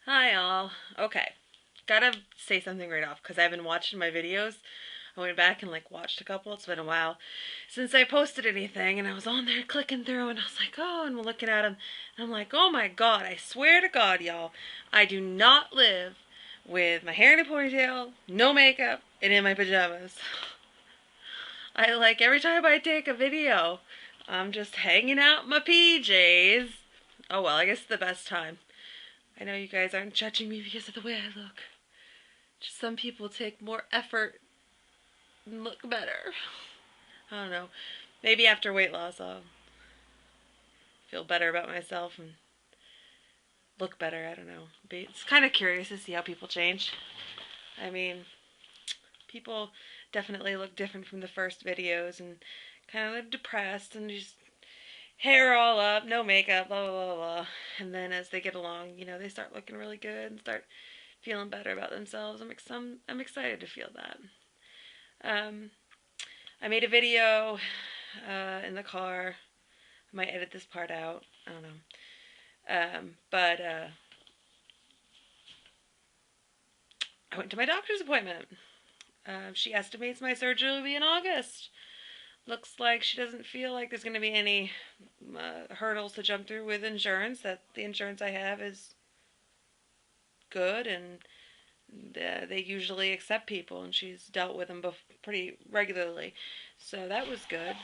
Hi all. Okay. Gotta say something right off because I've been watching my videos. I went back and watched a couple. It's been a while since I posted anything, and I was on there clicking through, and I was like, oh, and looking at them, and I'm like, oh my god! I swear to God, y'all, I do not live with my hair in a ponytail, no makeup, and in my pajamas. I every time I take a video, I'm just hanging out in my PJs. Oh well, I guess it's the best time. I know you guys aren't judging me because of the way I look. Just some people take more effort and look better. I don't know. Maybe after weight loss I'll feel better about myself and look better. I don't know. It's kind of curious to see how people change. I mean, people definitely look different from the first videos and kind of depressed and just hair all up, no makeup, blah, blah, blah, blah. And then as they get along, they start looking really good and start feeling better about themselves. I'm excited to feel that. Um, I made a video in the car. I might edit this part out. I don't know. But I went to my doctor's appointment. She estimates my surgery will be in August. Looks like she doesn't feel like there's going to be any hurdles to jump through with insurance. That the insurance I have is good, and they usually accept people, and she's dealt with them pretty regularly. So that was good.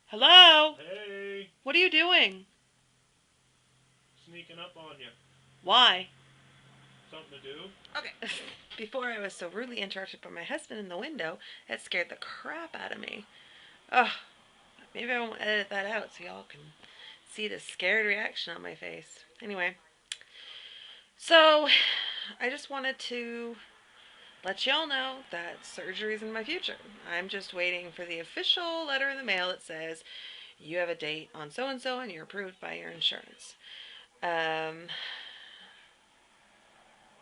Hello? Hey, What are you doing? sneaking up on you. Why? Something to do? Okay. Before I was so rudely interrupted by my husband in the window, it scared the crap out of me. Ugh. Maybe I won't edit that out so y'all can see the scared reaction on my face. Anyway, so I just wanted to let y'all know that surgery's in my future. I'm just waiting for the official letter in the mail that says you have a date on so and so and you're approved by your insurance.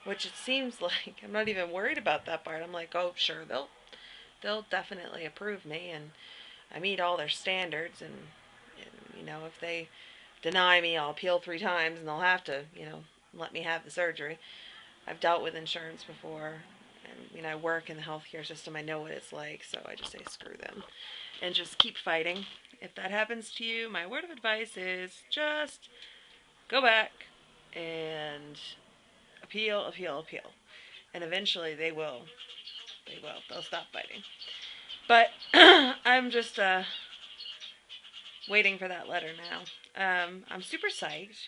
Which it seems like I'm not even worried about that part. I'm like, oh, sure, they'll definitely approve me, and I meet all their standards, and if they deny me, I'll appeal 3 times, and they'll have to, let me have the surgery. I've dealt with insurance before, and I work in the healthcare system. I know what it's like, so I just say screw them, and just keep fighting. If that happens to you, my word of advice is just go back and appeal, appeal, appeal. And eventually they will. They will. They'll stop fighting. But I'm just waiting for that letter now. I'm super psyched.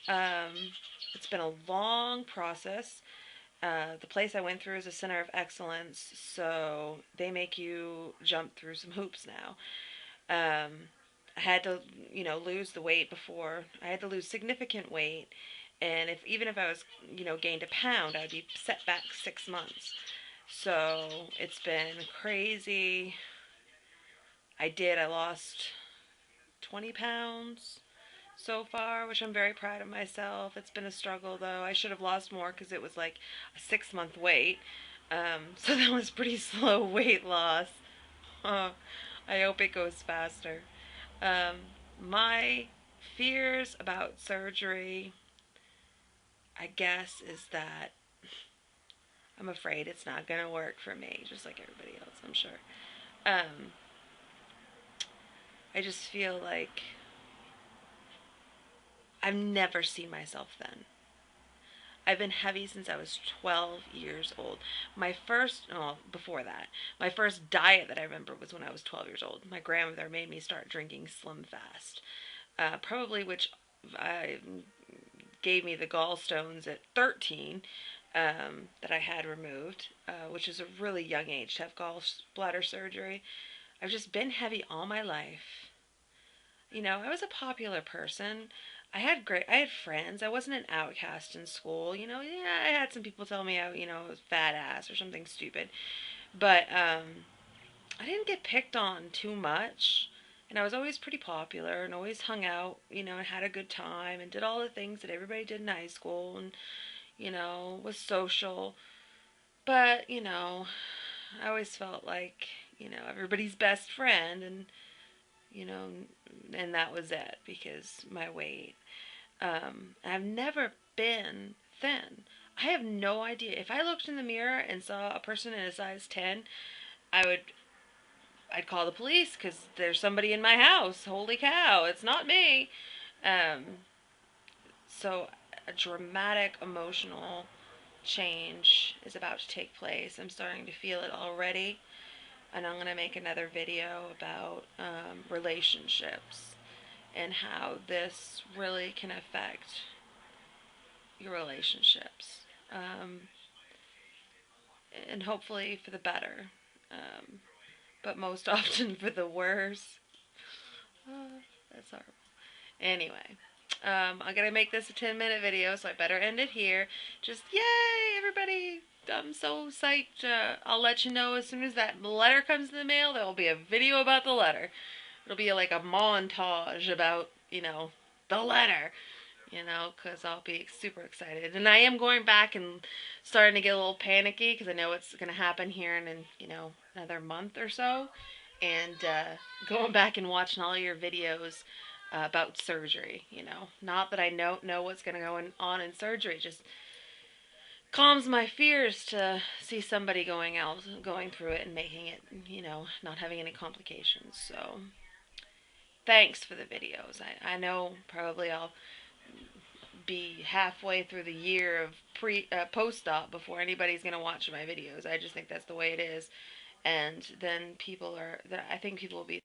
Um, it's been a long process. The place I went through is a center of excellence, so they make you jump through some hoops now. I had to, lose the weight before. I had to lose significant weight, and even if I was, gained a pound, I'd be set back 6 months. So it's been crazy. I lost 20 pounds so far, which I'm very proud of myself. It's been a struggle though. I should have lost more because it was like a 6 month wait. So that was pretty slow weight loss. I hope it goes faster. Um, my fears about surgery, I guess, is that I'm afraid it's not going to work for me, just like everybody else, I'm sure. Um, I just feel like I've never seen myself then. I've been heavy since I was 12 years old. Before that, my first diet that I remember was when I was 12 years old. My grandmother made me start drinking Slim Fast, probably which gave me the gallstones at 13 that I had removed, which is a really young age to have gallbladder surgery. I've just been heavy all my life. I was a popular person. I had friends. I wasn't an outcast in school. Yeah, I had some people tell me I was fat ass or something stupid. But I didn't get picked on too much. And I was always pretty popular and always hung out, and had a good time and did all the things that everybody did in high school and, was social. But, I always felt like, everybody's best friend, and you know, and that was it because my weight. I've never been thin. I have no idea. If I looked in the mirror and saw a person in a size 10, I would I'd call the police because there's somebody in my house. Holy cow, it's not me. Um, so a dramatic emotional change is about to take place. I'm starting to feel it already, and I'm going to make another video about relationships and how this really can affect your relationships, and hopefully for the better, um, but most often for the worse. That's horrible. Anyway, I'm gonna make this a 10-minute video, so I better end it here. Just yay, everybody! I'm so psyched. I'll let you know as soon as that letter comes in the mail. There will be a video about the letter. It'll be like a montage about, the letter, because I'll be super excited. And I am going back and starting to get a little panicky because I know it's going to happen here in, another month or so. And going back and watching all your videos about surgery, Not that I know what's going to go on in surgery, just calms my fears to see somebody going through it and making it, not having any complications. So thanks for the videos. I know probably I'll be halfway through the year of post-op before anybody's going to watch my videos. I just think that's the way it is. And then I think people will be